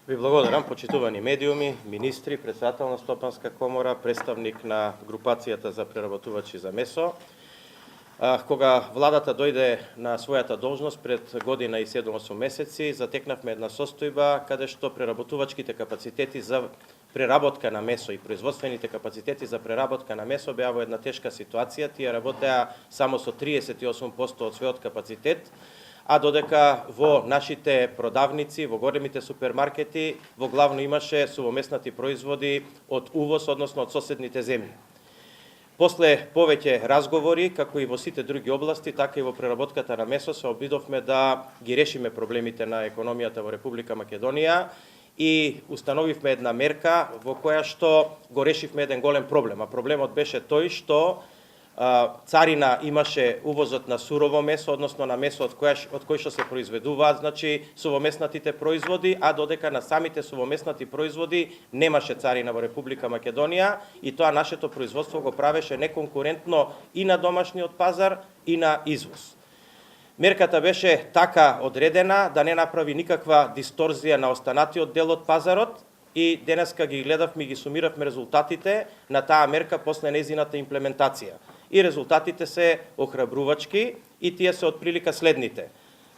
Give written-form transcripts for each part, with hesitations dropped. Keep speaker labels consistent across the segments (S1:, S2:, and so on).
S1: Ви благодарам, почитувани медиуми, министри, председател на Стопанска комора, представник на групацијата за преработувачи за месо. Кога владата дојде на својата должност пред година и 7-8 месеци, затекнавме една состојба каде што преработувачките капацитети за преработка на месо и производствените капацитети за преработка на месо беа во една тешка ситуација. Тие работеа само со 38% од својот капацитет, а додека во нашите продавници, во големите супермаркети, во главно имаше сувомеснати производи од увоз, односно од соседните земји. После повеќе разговори, како и во сите други области, така и во преработката на месо, се обидовме да ги решиме проблемите на економијата во Република Македонија и установивме една мерка во која што го решивме еден голем проблем. А проблемот беше тој што царина имаше увозот на сурово месо, односно на месо од кој што се произведуваат, значи сувомеснатите производи, а додека на самите сувомеснати производи немаше царина во Република Македонија и тоа нашето производство го правеше неконкурентно и на домашниот пазар и на извоз. Мерката беше така одредена да не направи никаква дисторзија на останатиот дел од пазарот и денеска ги гледавме и ги сумиравме резултатите на таа мерка после нејзината имплементација. И резултатите се охрабрувачки и тие се отприлика следните.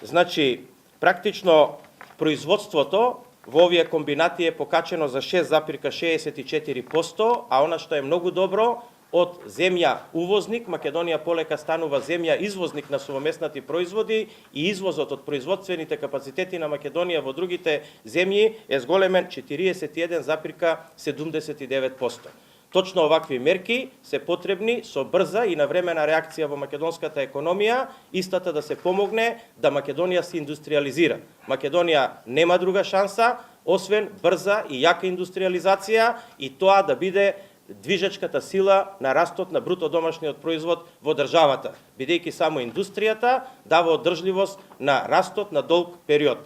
S1: Значи, практично производството во овие комбинати е покачено за 6,64%, а она што е многу добро, од земја увозник, Македонија полека станува земја извозник на сувомеснати производи и извозот од производствените капацитети на Македонија во другите земји е зголемен 41,79%. Точно овакви мерки се потребни со брза и навремена реакција во македонската економија, истата да се помогне да Македонија се индустриализира. Македонија нема друга шанса, освен брза и јака индустриализација и тоа да биде движечката сила на растот на бруто домашниот производ во државата, бидејќи само индустријата дава одржливост на растот на долг период.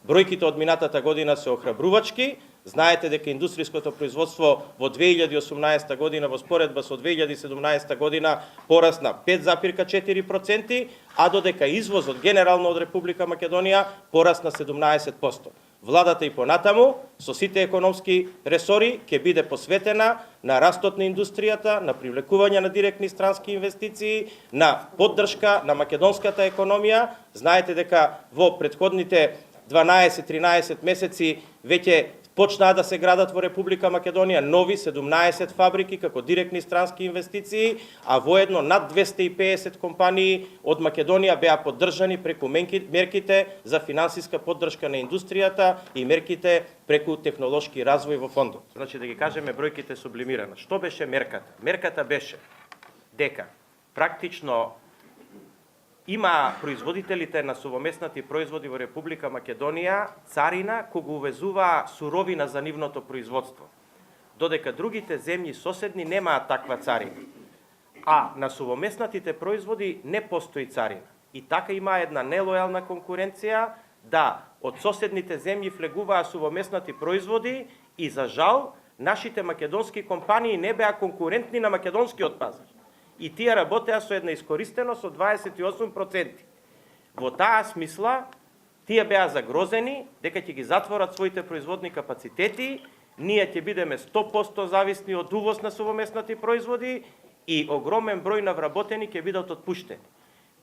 S1: Бројките од минатата година се охрабрувачки. Знаете дека индустријското производство во 2018 година во споредба со 2017 година порасна 5,4%, а додека извозот генерално од Република Македонија порасна 17%. Владата и понатаму со сите економски ресори ќе биде посветена на растот на индустријата, на привлекување на директни странски инвестиции, на поддршка на македонската економија. Знаете дека во претходните 12-13 месеци веќе почнаа да се градат во Република Македонија нови 17 фабрики како директни странски инвестиции, а воедно над 250 компании од Македонија беа поддржани преку мерките за финансиска поддршка на индустријата и мерките преку технолошки развој во фондот. Значи да ги кажеме бројките сублимирано. Што беше мерката? Мерката беше дека практично има производителите на сувомеснати производи во Република Македонија царина кога увезува суровина за нивното производство, додека другите земји соседни немаат таква царина. А на сувомеснатите производи не постои царина. И така има една нелојална конкуренција да од соседните земји влегуваа сувомеснати производи и за жал нашите македонски компании не беа конкурентни на македонскиот пазар. И тие работеа со една искористеност од 28%. Во таа смисла, тие беа загрозени дека ќе ги затворат своите производни капацитети, ние ќе бидеме 100% зависни од увоз на сувомеснати производи и огромен број на вработени ќе бидат отпуштени.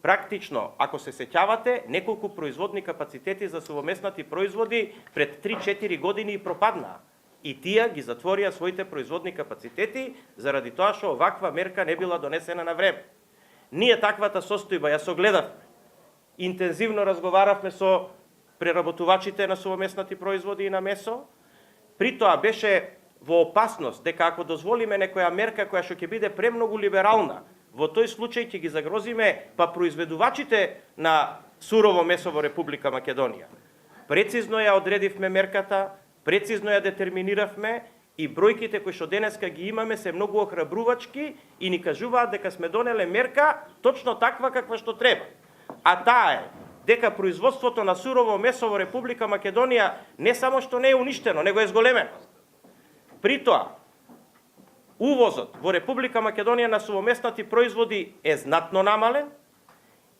S1: Практично, ако се сеќавате, неколку производни капацитети за сувомеснати производи пред 3-4 години и пропаднаа. И тие ги затворија своите производни капацитети заради тоа што оваква мерка не била донесена на време. Ние таквата состојба ја согледавме. Интензивно разговаравме со преработувачите на сувомеснати производи и на месо. При тоа беше во опасност дека ако дозволиме некоја мерка која што ќе биде премногу либерална, во тој случај ќе ги загрозиме па произведувачите на сурово месо во Република Македонија. Прецизно ја одредивме мерката, прецизно ја детерминиравме и бројките кои што денеска ги имаме се многу охрабрувачки и ни кажуваат дека сме донеле мерка точно таква каква што треба. А таа е дека производството на сурово месо во Република Македонија не само што не е уништено, него е зголемено. При тоа, увозот во Република Македонија на сувомеснати производи е знатно намален,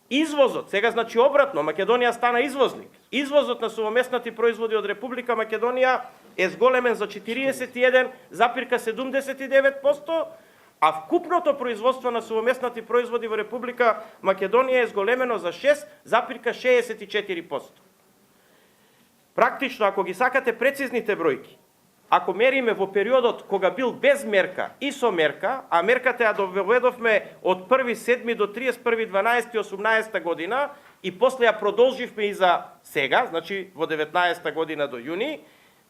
S1: Извозот, сега значи обратно, Македонија стана извозник Извозот на сувоместнати производи од Република Македонија е зголемен за 41,79%, а вкупното производство на сувоместнати производи во Република Македонија е зголемено за 6,64%. Практично, ако ги сакате прецизните бројки, ако мериме во периодот кога бил без мерка и со мерка, а мерката ја доведовме од 1.7. до 31.12.18 година и после ја продолживме и за сега, значи во 19 година до јуни,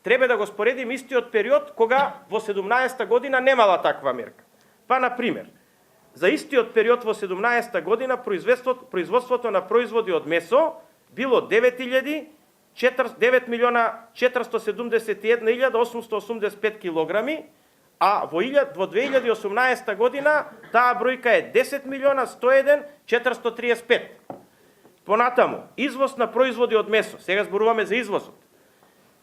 S1: треба да го споредим истиот период кога во 17 година немала таква мерка. Па, например, за истиот период во 17 година производството на производи од месо било 9.471.885 килограми, а во 2018 година таа бројка е 10.101.435. Понатаму, извоз на производи од месо, сега зборуваме за извозот,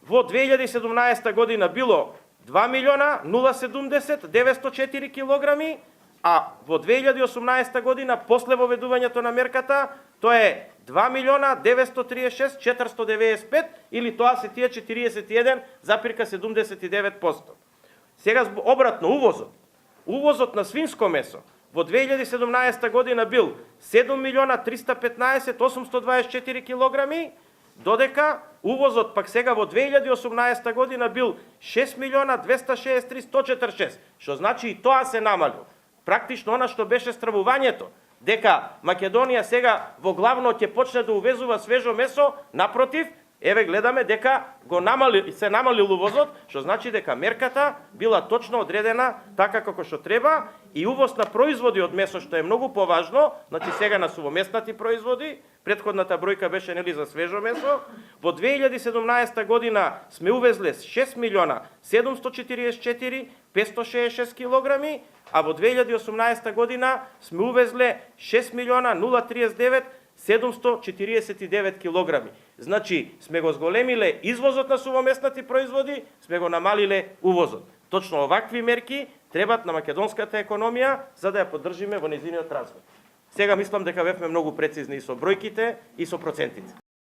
S1: во 2017 година било 2.070.904 килограми, а во 2018 година, после воведувањето на мерката, тоа е 2.936.495, или тоа се тие 41,79%. Сега обратно, увозот. Увозот на свинско месо во 2017 година бил 7.315.824 килограми, додека увозот пак сега во 2018 година бил 6.263.146, што значи и тоа се намалил. Практично она што беше стравувањето, дека Македонија сега во главно ќе почне да увезува свежо месо, напротив, еве гледаме дека се намалил увозот, што значи дека мерката била точно одредена така како што треба, и увоз на производи од месо, што е многу поважно, значи сега на сувоместнати производи, претходната бројка беше нели за свежо месо, во 2017 година сме увезле 6.744.566 килограми, а во 2018 година сме увезле 6.039.749 килограми. Значи, сме го зголемиле извозот на сувоместнати производи, сме го намалиле увозот. Точно овакви мерки требат на македонската економија за да ја поддржиме во нејзиниот развој. Сега мислам дека бевме многу прецизни и со бројките и со процентите.